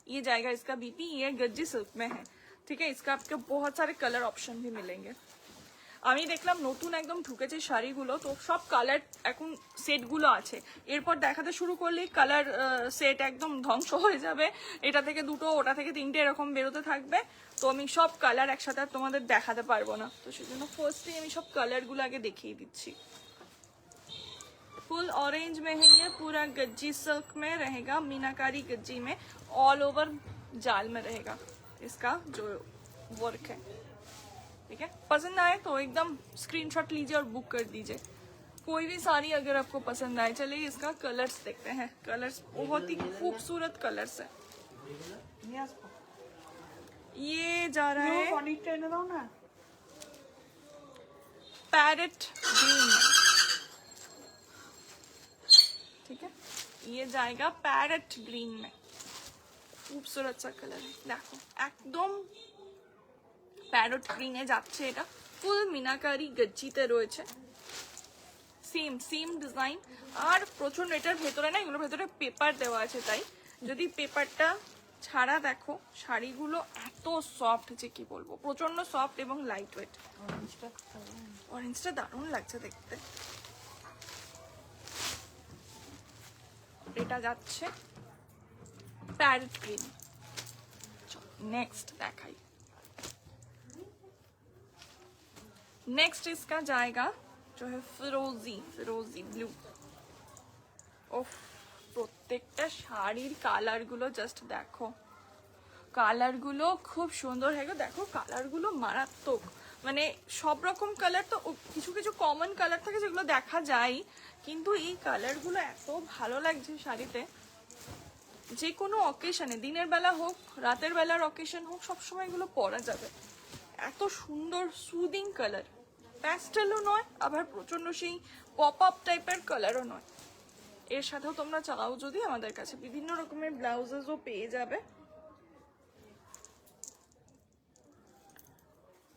ये जाएगा इसका बीपी, ये गज्जी सिल्क में है, ठीक है। इसका आपको बहुत सारे कलर ऑप्शन भी मिलेंगे। আমি দেখলাম নতুন একদম ঢুকেছে শাড়িগুলো, তো সব কালার এখন সেটগুলো আছে, এরপর দেখাতে শুরু করলেই কালার সেট একদম ধ্বংস হয়ে যাবে, এটা থেকে দুটো ওটা থেকে তিনটে এরকম বেরোতে থাকবে, তো আমি সব কালার একসাথে আর তোমাদের দেখাতে পারবো না, তো সেজন্য ফার্স্টে আমি সব কালারগুলো আগে দেখিয়ে দিচ্ছি। फुल ऑरेंज में है ये, पूरा गज्जी सिल्क में रहेगा, मीनाकारी गज्जी में, ऑल ओवर जाल में रहेगा इसका जो वर्क है, ठीक है। पसंद आए तो एकदम स्क्रीनशॉट लीजिए और बुक कर दीजिए कोई भी साड़ी अगर आपको पसंद आए। चलिए इसका कलर्स देखते हैं, कलर्स बहुत ही खूबसूरत कलर्स है। ये जा रहा है पैरेट ग्रीन में, ठीक है, ये जाएगा पैरेट ग्रीन में। खूबसूरत सा कलर है, देखो একদম প্যারট গ্রিনে যাচ্ছে। এটা ফুল মিনাকারি গজ্জিতে রয়েছে, সেম ডিজাইন। আর প্রচন্ড, এটার ভেতরে না, এগুলোর ভেতরে পেপার দেওয়া আছে, তাই যদি পেপারটা ছাড়া দেখো শাড়িগুলো এত সফট যে কি বলবো, প্রচন্ড সফট এবং লাইট ওয়েট। অরেঞ্জটা দারুণ লাগছে দেখতে। এটা যাচ্ছে पैरेट ग्रीन। नेक्स्ट देखाई, नेक्स्ट इसका जाएगा जो है फिरोजी ब्लू। ओफ, প্রত্যেকটা শাড়ির কালার গুলো জাস্ট দেখো, কালার গুলো খুব সুন্দর है। দেখো কালার গুলো মারাত্মক, মানে সব রকম কালার তো, কিছু কিছু কমন কালার থাকে যেগুলো দেখা যায়, কিন্তু এই কালার গুলো এত ভালো লাগছে শাড়িতে। যে কোনো অকেশনে, দিনের বেলা হোক রাতের বেলার অকেশন হোক, সবসময় এগুলো পরা যাবে। এত সুন্দর সুদিং কালার, প্যাস্টেলও নয় আবার প্রচন্ড সেই পপ আপ টাইপের কালারও নয়। এর সাথেও তোমরা চাও যদি আমাদের কাছে বিভিন্ন রকমের ব্লাউজেসও পেয়ে যাবে।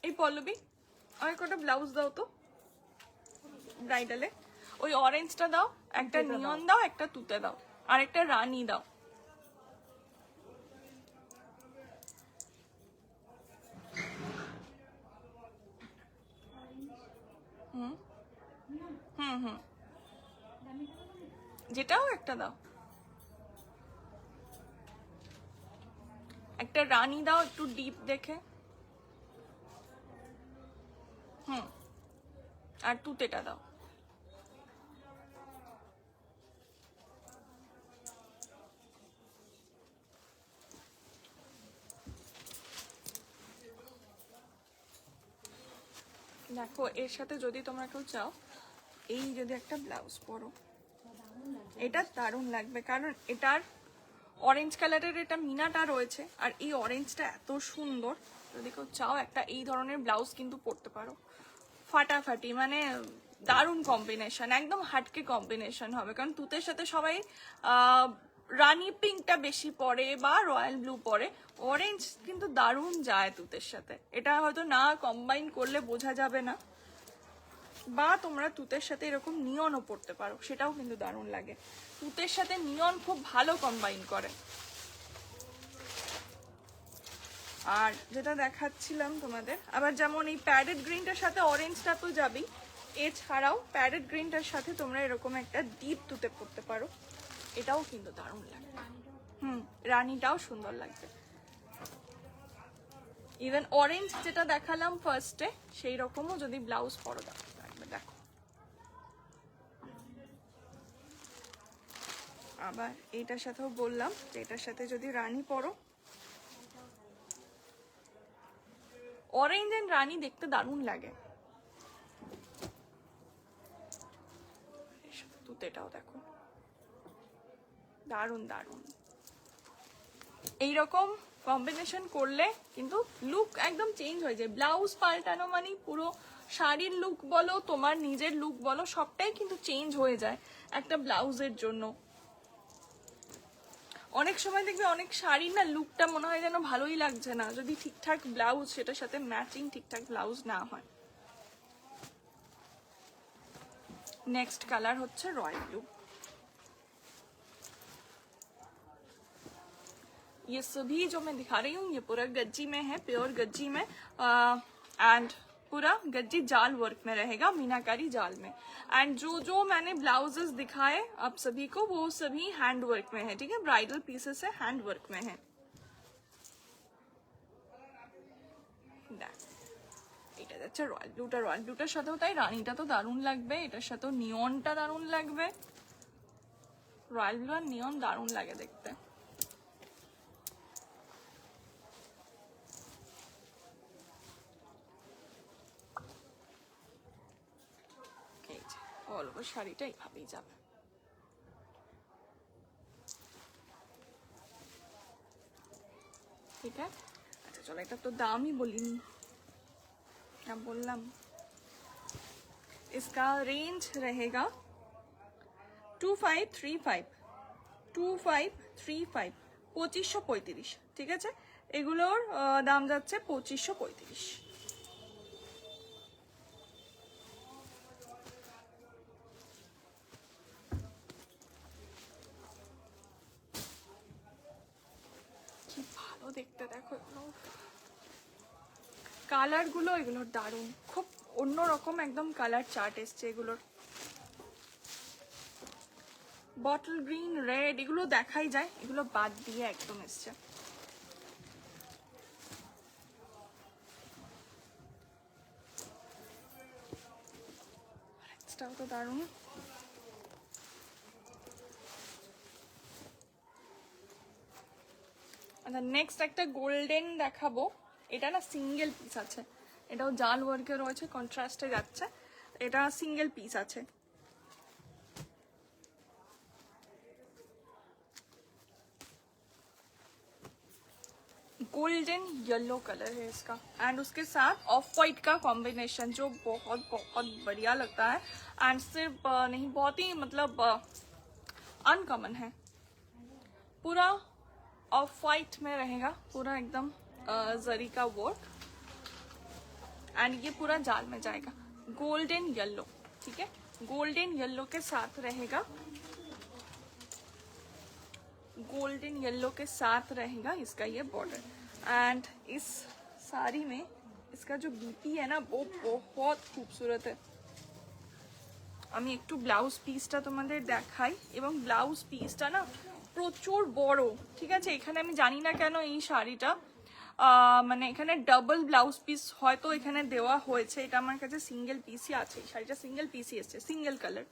এই পল্লবী আর কটা ব্লাউজ দাও তো ব্রাইডালে, ওই অরেঞ্জটা দাও, একটা নিয়ন দাও, একটা তুতে দাও, আর একটা রানী দাও। যেটাও একটা দাও, একটা রানী দাও একটু ডিপ দেখে, আর তুতেটা দাও। দেখো এর সাথে যদি তোমরা কেউ চাও, এই যদি একটা ব্লাউজ পরো, এটা দারুণ লাগবে, কারণ এটার অরেঞ্জ কালারের এটা মিনাটা রয়েছে, আর এই অরেঞ্জটা এত সুন্দর। যদি কেউ চাও একটা এই ধরনের ব্লাউজ কিন্তু পরতে পারো, ফাটাফাটি, মানে দারুণ কম্বিনেশন, একদম হাটকে কম্বিনেশন হবে। কারণ তুতের সাথে সবাই রানি পিঙ্কটা বেশি পরে বা রয়্যাল ব্লু পরে, অরেঞ্জ কিন্তু দারুণ যায় তুতের সাথে। এটা হয়তো না কম্বাইন করলে বোঝা যাবে না, বা তোমরা তুতের সাথে এরকম নিয়নও পড়তে পারো, সেটাও কিন্তু দারুণ লাগে। তুতের সাথে নিয়ন খুব ভালো কম্বাইন করে। আর যেটা দেখাচ্ছিলাম তোমাদের, আবার যেমন এই প্যারেট গ্রিনটার সাথে অরেঞ্জটা তো যাবেই, এছাড়াও প্যারেট গ্রিনটার সাথে তোমরা এরকম একটা ডিপ তুতে পড়তে পারো, এটাও কিন্তু দারুণ লাগবে। রানীটাও সুন্দর লাগবে। ইভেন অরেঞ্জ যেটা দেখালাম ফার্স্টে, সেই রকমও যদি ব্লাউজ পরো দারুণ লাগবে। দেখো আবার এইটার সাথেও বললাম যে এটার সাথে যদি রানী পরো, অরেঞ্জ এন্ড রানী দেখতে দারুণ লাগে। তুতেটাও দেখো দারুণ দারুণ। এইরকম কম্বিনেশন করলে কিন্তু লুক একদম চেঞ্জ হয়ে যায়। ব্লাউজ পাল্টানো মানে পুরো শাড়ির লুক বলো, তোমার নিজের লুক বলো, সবটাই কিন্তু চেঞ্জ হয়ে যায় একটা ব্লাউজের জন্য। অনেক সময় দেখবে অনেক শাড়ির না লুকটা মনে হয় যেন ভালোই লাগছে না, যদি ঠিকঠাক ব্লাউজ সেটার সাথে ম্যাচিং ঠিকঠাক ব্লাউজ না হয়। नेक्स्ट कलर होच्छे रॉयल ब्लू। ये सभी जो मैं दिखा रही हूँ ये पूरा गज्जी में है, प्योर गज्जी में, एंड पूरा गज्जी जाल वर्क में रहेगा, मीनाकारी जाल में। एंड जो जो मैंने ब्लाउजेस दिखाए आप सभी को वो सभी हैंड वर्क में है, ठीक है, ब्राइडल पीसेस है, हैंड वर्क में है। এটা যাচ্ছে রয়্যাল ব্লুটা, রয়্যাল ব্লুটার সাথেও তাই রানীটা তো দারুণ লাগবে, এটার সাথেও নিয়নটা দারুণ লাগবে। রয়্যাল ব্লু আর নিয়ন দারুণ লাগে দেখতে। এই যে অল ওভার শাড়িটা এইভাবেই যাবে। ঠিক আছে, আচ্ছা চলো, এটা তো দামই বলিনি, क्या बोललाम इसका रेंज रहेगा 2535 2535 2535, ঠিক আছে। এগুলোর দাম যাচ্ছে 2535। কি ভালো দেখতে দেখো এগুলো, কালার গুলো এগুলোর দারুণ, খুব অন্যরকম একদম কালার চার্ট এসছে এগুলোর। বটল গ্রিন, রেড এগুলো দেখাই যায়, এগুলো বাদ দিয়ে একদম এসছে। এটাও তো দারুণ। আচ্ছা নেক্সট একটা গোল্ডেন দেখাবো, এটা না সিঙ্গেল পিস আছে, এটাও জাল ওয়ার্কে রয়েছে, কন্ট্রাস্টে যাচ্ছে, এটা সিঙ্গেল পিস আছে। गोल्डन येलो कलर है इसका एंड उसके साथ ऑफ वाइट का कॉम्बिनेशन जो बहुत बहुत बढ़िया लगता है एंड सिर्फ नहीं, बहुत ही मतलब अनकॉमन है। पूरा ऑफ वाइट में रहेगा, पूरा एकदम जरी का वर्क एंड ये पूरा जाल में जाएगा। गोल्डन येलो, ठीक है, गोल्डन येलो के साथ रहेगा, गोल्डन येलो के साथ रहेगा इसका ये बॉर्डर एंड इस साड़ी में इसका जो बीपी है ना वो बहुत खूबसूरत है। আমি একটু ব্লাউজ পিসটা তোমাদের দেখাই, এবং ব্লাউজ পিসটা না প্রচুর বড়, ঠিক আছে। এখানে আমি জানি না কেন এই শাড়িটা মানে এখানে ডাবল ব্লাউজ পিস হয়তো এখানে দেওয়া হয়েছে, এটা আমার কাছে সিঙ্গেল পিসই আছে, এই শাড়িটা সিঙ্গেল পিসই এসছে, সিঙ্গেল কালার।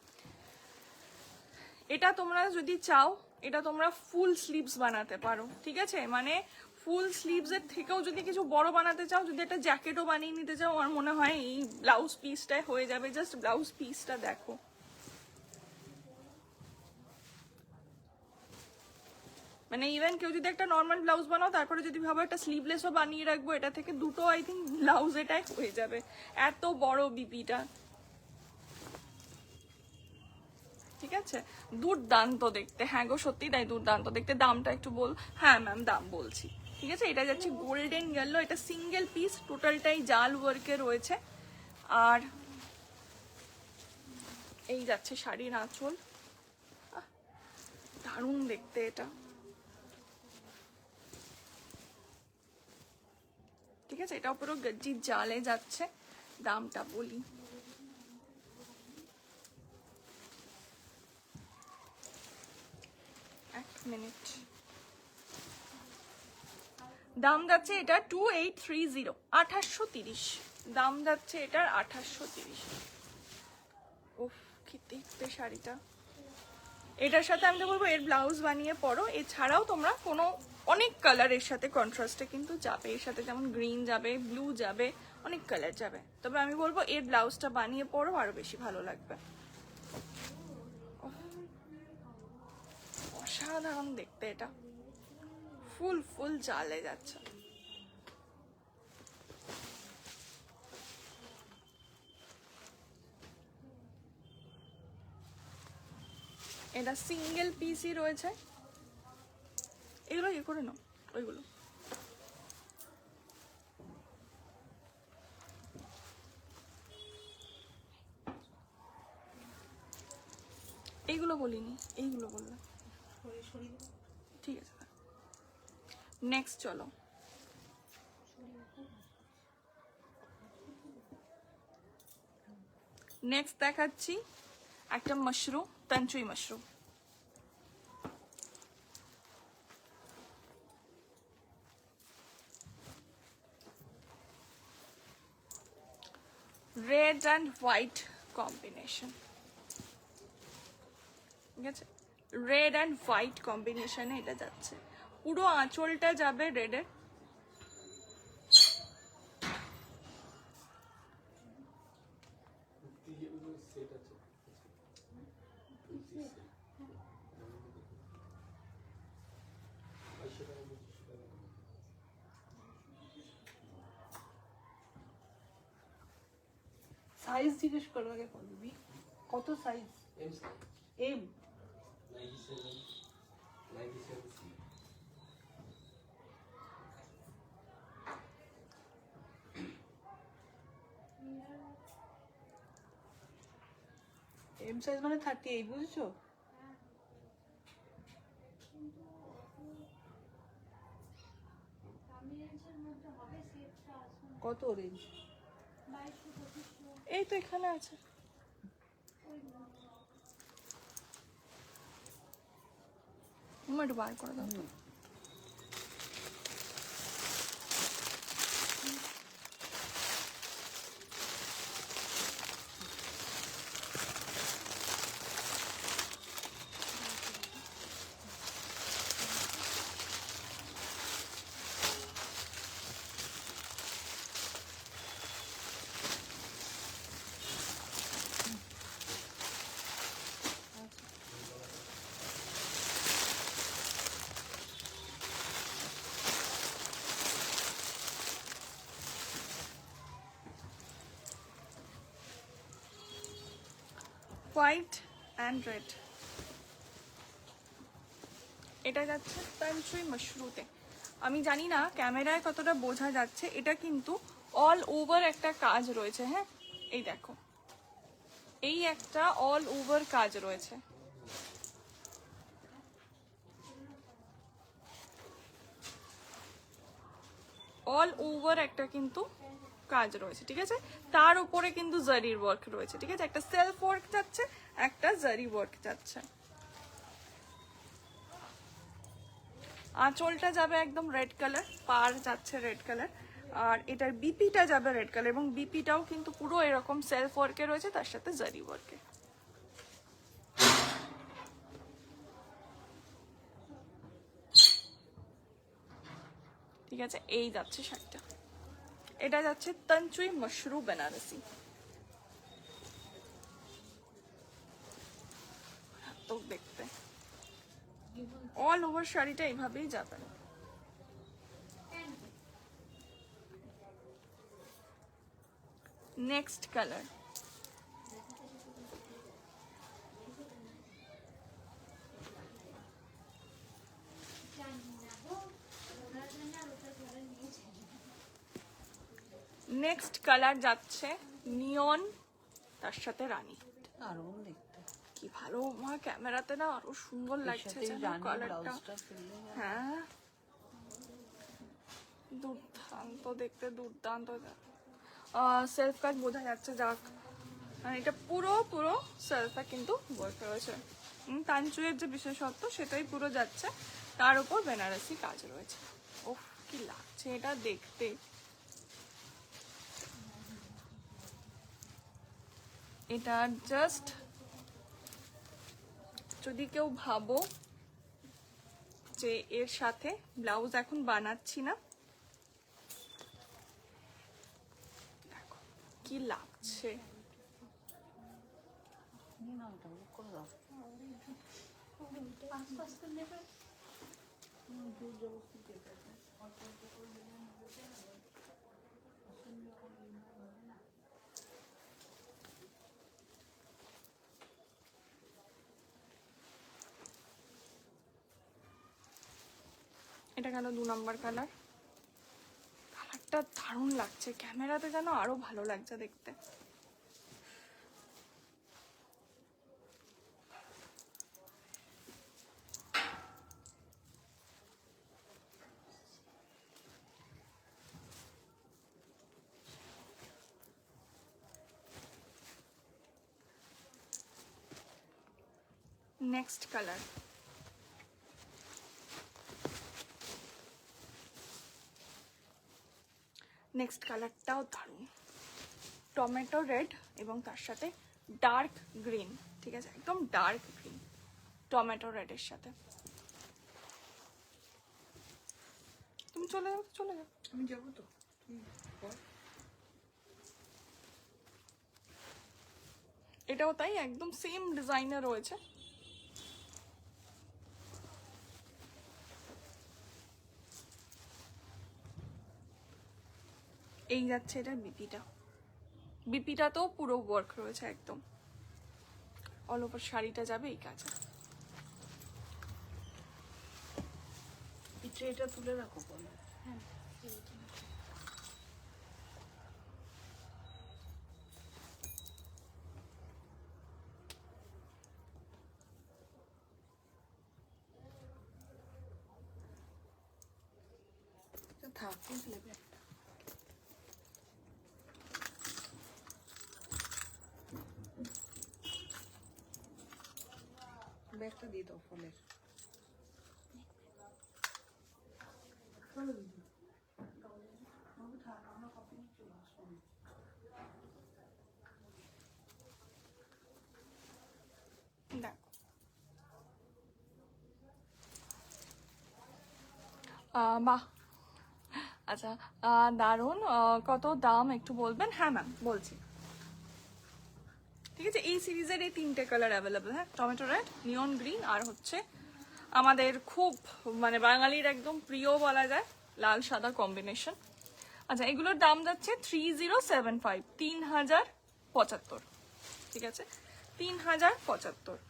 এটা তোমরা যদি চাও এটা তোমরা ফুল স্লিভস বানাতে পারো, ঠিক আছে, মানে ফুল স্লিভস এর থেকেও যদি কিছু বড় বানাতে চাও, যদি একটা জ্যাকেটও বানিয়ে নিতে চাও, আমার মনে হয় এই ব্লাউজ পিসটাই হয়ে যাবে। জাস্ট ব্লাউজ পিসটা দেখো, মানে ইভেন কেউ যদি একটা নর্মাল ব্লাউজ বানাও তারপরে যদি ভাবো একটা স্লিভলেসও বানিয়ে রাখবো, এটা থেকে দুটো আই থিঙ্ক ব্লাউজ এটাই হয়ে যাবে, এত বড় বিপিটা, ঠিক আছে। দুর্দান্ত দেখতে, হ্যাঁ গো সত্যি তাই দুর্দান্ত দেখতে। দামটা একটু বল, হ্যাঁ ম্যাম দাম বলছি, ঠিক আছে। এটা যাচ্ছে গোল্ডেন ইয়েলো, এটা সিঙ্গেল পিস, টোটালটাই জাল ওয়ার্কে রয়েছে, আর এই যাচ্ছে শাড়ির আঁচল, দারুণ দেখতে এটা, ঠিক আছে। এটা পুরো গজ্জির জালে যাচ্ছে। দামটা বলি, এক মিনিট, দাম যাচ্ছে এটা 2830, 2830 দাম যাচ্ছে এটার, 2830। উফ কি দেখতে শাড়িটা। এটার সাথে আমি তো বলবো এর ব্লাউজ বানিয়ে পরো, এছাড়াও তোমরা কোনো অনেক কালার এর সাথে কন্ট্রাস্টে কিন্তু যাবে, এর সাথে যেমন গ্রিন যাবে, ব্লু যাবে, অনেক কালার যাবে, তবে আমি বলবো এর ব্লাউজটা বানিয়ে পরো, আরো বেশি ভালো লাগবে। অসাধারণ দেখতে এটা, ফুল ফুল জালে যাচ্ছে। এটা সিঙ্গেল পিসই রয়েছে, এগুলো ইয়ে করে নাও, ওইগুলো এইগুলো বলিনি, এইগুলো বললাম, ঠিক আছে। নেক্সট চলো, নেক্সট দেখাচ্ছি একটা mushroom, Tanchoi mushroom, red and white combination, ঠিক আছে, রেড অ্যান্ড হোয়াইট কম্বিনেশনে এটা যাচ্ছে, পুরো আঁচলটা যাবে রেডের, সাইজ জিজ্ঞেস করো আগে বলবি কত size? M size M 97 97 C. M size মানে 38, বুঝছো? কত রেঞ্জ? এই তো এখানে আছে। একটু বার করে দাও তো। হোয়াইট অ্যান্ড রেড, এটা যাচ্ছে তানচুই মাশরুতে। আমি জানি না ক্যামেরায় কতটা বোঝা যাচ্ছে, এটা কিন্তু অল ওভার একটা কাজ রয়েছে। হ্যাঁ, এই দেখো, এই একটা অল ওভার কাজ রয়েছে। অল ওভার একটা কিন্তু কাজ রয়েছে, ঠিক আছে? তার উপরে কিন্তু জারির ওয়ার্ক রয়েছে, ঠিক আছে? একটা সেলফ ওয়ার্ক যাচ্ছে, একটা জারি ওয়ার্ক যাচ্ছে। আঁচলটা যাবে একদম রেড কালার, পার যাচ্ছে রেড কালার, আর এটার বিপিটা যাবে রেড কালার, এবং বিপিটাও কিন্তু পুরো এরকম সেলফ ওয়ার্কে রয়েছে, তার সাথে জারি ওয়ার্কে। ঠিক আছে, এই যাচ্ছে শাড়িটা। এটা যাচ্ছে তানচুই মাশরু বেনারসি। তো দেখতে অল ওভার শাড়িটা এইভাবেই যাবে। নেক্সট কালার, নেক্সট কালার যাচ্ছে নিয়ন, তার সাথে রানী। আরো দেখতে কি ভালো মা, ক্যামেরাতে না আরো সুন্দর লাগছে যেন কালারটা। হ্যাঁ, দুর্দান্ত দেখতে, দুর্দান্ত। সেলফ কাজ বোঝা যাচ্ছে, যাক, মানে এটা পুরো পুরো সেলফে কিন্তু ওয়ার্ক রয়েছে। তানচুয়ের যে বিশেষত্ব সেটাই পুরো যাচ্ছে, তার উপর বেনারসি কাজ রয়েছে। ওহ, কি লাগছে এটা দেখতে। এটা জাস্ট, যদি কেউ ভাবো যে এর সাথে ব্লাউজ এখন বানাচ্ছি না, দেখো কি লাগছে। এটা গেল 2 নম্বর কালার। কালারটা দারুণ লাগছে, ক্যামেরাতে যেন আরো ভালো লাগছে দেখতে। নেক্সট কালার, নেক্সট কালারটাও দারুণ, টমেটো রেড এবং তার সাথে ডার্ক গ্রিন। ঠিক আছে, একদম ডার্ক গ্রিন টমেটো রেডের সাথে। তুমি চলে যাও, চলে যাও। আমি যাবো তো। এটাও তাই, একদম সেম ডিজাইনে রয়েছে। এই যাচ্ছে এটার বিপিটা, বিপিটাতেও পুরো ওয়ার্ক রয়েছে একদম, অল ওভার শাড়িটা যাবে এই কাজে। এই ট্রেটা তুলে রাখো বলো। থাকতে লেবে একটা ব্যাগটা দিয়ে দাও ফলের। দেখো বাহ, আচ্ছা দারুণ। কত দাম একটু বলবেন? হ্যাঁ ম্যাম বলছি। ঠিক আছে, এই সিরিজের এই 3টে কালার অ্যাভেলেবেল। হ্যাঁ, টমেটো রেড, নিয়ন গ্রিন, আর হচ্ছে আমাদের খুব মানে বাঙালির একদম প্রিয় বলা যায় লাল সাদা কম্বিনেশন। আচ্ছা, এগুলোর দাম যাচ্ছে 3075, 3075। ঠিক আছে, 3075।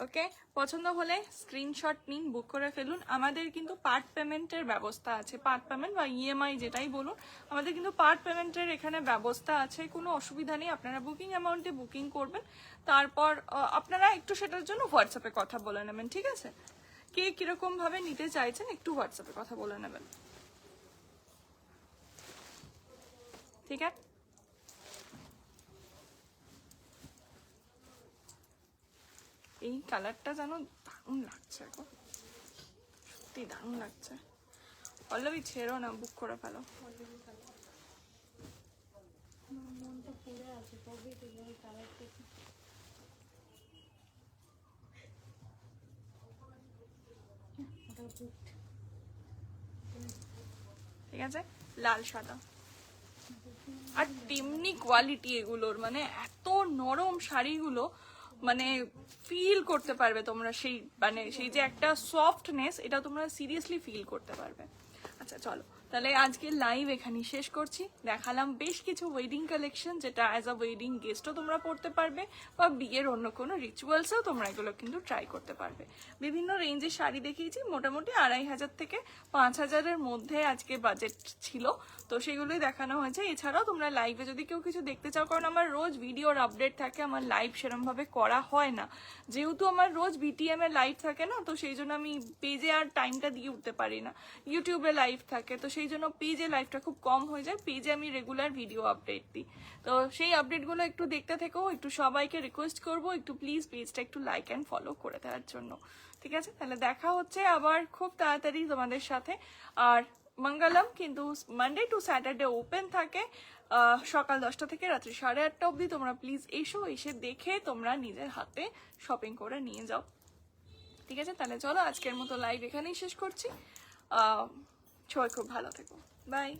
ওকে, পছন্দ হলে স্ক্রিনশট নিন, বুক করে ফেলুন। আমাদের কিন্তু পার্ট পেমেন্টের ব্যবস্থা আছে, পার্ট পেমেন্ট বা ইএমআই যেটাই বলুন, আমাদের কিন্তু পার্ট পেমেন্টের এখানে ব্যবস্থা আছে, কোনো অসুবিধা নেই। আপনারা বুকিং অ্যামাউন্টে বুকিং করবেন, তারপর আপনারা একটু সেটার জন্য হোয়াটসঅ্যাপে কথা বলে নেবেন। ঠিক আছে, কে কিরকম ভাবে নিতে চাইছেন একটু হোয়াটসঅ্যাপে কথা বলে নেবেন। ঠিক আছে, এই কালারটা যেন দারুণ লাগছে এখন, সত্যি দারুণ লাগছে। পল্লবী ছেড়ো না, বুক করে ফেলো। ঠিক আছে, লাল সাদা, আর তেমনি কোয়ালিটি এগুলোর, মানে এত নরম শাড়িগুলো, মানে ফিল করতে পারবে তোমরা সেই, মানে সেই যে একটা সফটনেস, এটা তোমরা সিরিয়াসলি ফিল করতে পারবে। আচ্ছা চলো, তাহলে আজকে লাইভ এখানেই শেষ করছি। দেখালাম বেশ কিছু ওয়েডিং কালেকশন, যেটা অ্যাজ আ ওয়েডিং গেস্টও তোমরা পড়তে পারবে, বা বিয়ের অন্য কোনো রিচুয়ালসেও তোমরা এগুলো কিন্তু ট্রাই করতে পারবে। বিভিন্ন রেঞ্জের শাড়ি দেখিয়েছি, মোটামুটি 2500 থেকে 5000-এর মধ্যে আজকে বাজেট ছিল, তো সেগুলোই দেখানো হয়েছে। এছাড়াও তোমরা লাইভে যদি কেউ কিছু দেখতে চাও, কারণ আমার রোজ ভিডিওর আপডেট থাকে, আমার লাইভ সেরমভাবে করা হয় না, যেহেতু আমার রোজ বিটিএম এ লাইভ থাকে না, তো সেই জন্য আমি পেজে আর টাইমটা দিয়ে উঠতে পারি না। ইউটিউবে লাইভ থাকে, তো সেই জন্য পেজে লাইভটা খুব কম হয়ে যায়। পেজে আমি রেগুলার ভিডিও আপডেট দিই, তো সেই আপডেটগুলো একটু দেখতে থেকো। একটু সবাইকে রিকোয়েস্ট করবো একটু প্লিজ পেজটা একটু লাইক অ্যান্ড ফলো করে দেওয়ার জন্য। ঠিক আছে, তাহলে দেখা হচ্ছে আবার খুব তাড়াতাড়ি তোমাদের সাথে। আর মঙ্গলম কিন্তু মানডে টু স্যাটারডে ওপেন থাকে, সকাল 10টা থেকে রাত্রি 8:30 অবধি। তোমরা প্লিজ এসে দেখে তোমরা নিজের হাতে শপিং করে নিয়ে যাও। ঠিক আছে, তাহলে চলো আজকের মতো লাইভ এখানেই শেষ করছি। সবাই খুব ভালো থেকো, বাই।